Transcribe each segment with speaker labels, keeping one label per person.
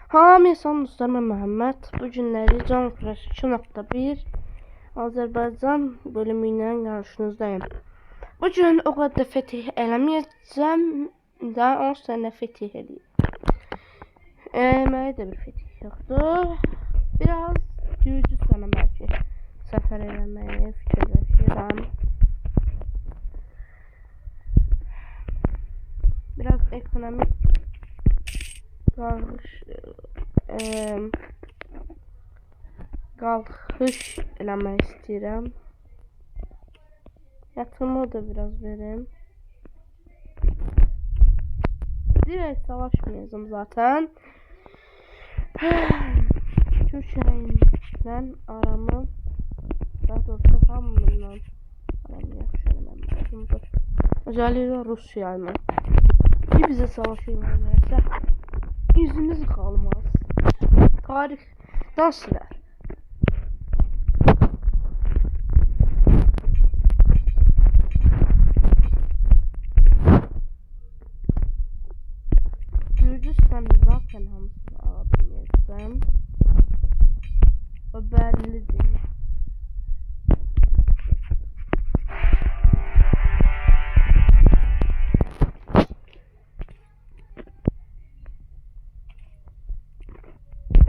Speaker 1: Hamıya salam dostlar, mən Məhəmməd. Bu günləri Can Fresh 2.1 Azərbaycan bölümü ilə qarşınızdayım. Bu gün o qədər fetih eləməyəcəm də 10 sənə fetih eləyim. Mənə də bir fetih yoxdur. Biraz Gürcüstana bəlkə səfər eləməyi fikirləşirəm. Biraz ekonomik qalxış eləmək istəyirəm. Yatırımı da biraz verim. Direkt savaşmayacağım zaten. Türkiye'yle aramı, daha doğrusu hamıyla aramı yaxşı eləməm lazımdır. Özellikle Rusya ile. Bir bize savaş ilerlerse yüzümüz kalmaz. Tarihten siler. Gürcistan'ı zaten hamısını alabilmeyeceğim. O bellidir.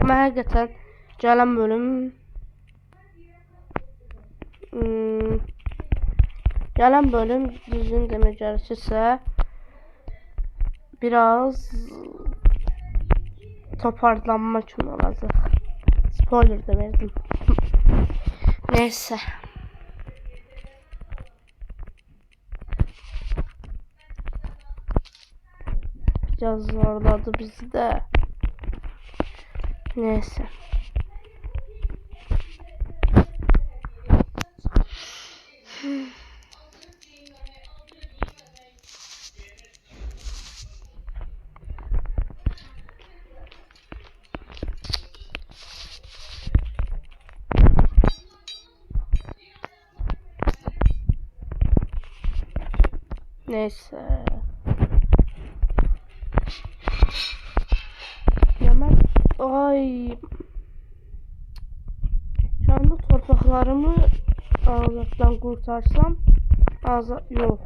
Speaker 1: Ama həqiqətən gələn bölüm düzgün demək gerekirse biraz toparlanma kimi olacaq. Spoiler da verdim. Neyse. Biraz zorladı bizi de. Neyse. Neyse. Ay. Şu anda torpaqlarımı azaddan kurtarsam yok.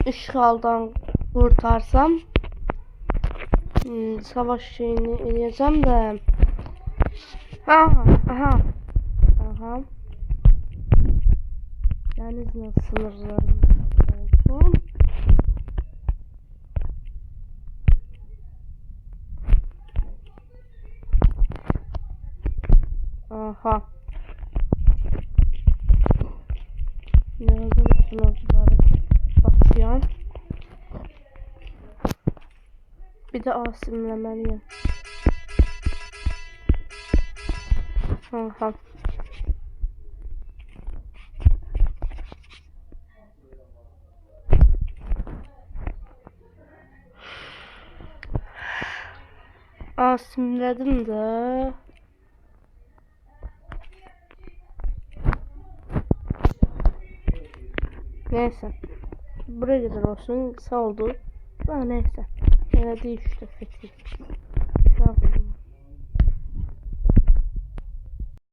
Speaker 1: İşğaldan kurtarsam savaş şeyini eləyəcəm də. Aha. Dənizlə sınırlarımız olsun. Aha. Yazdım sınavları bakıyorum. Bir de asimlemeliyim. Aha. Asimledim de. Neyse. Buraya kadar olsun. Kısa oldu. Daha neyse. Yine de işte fetih.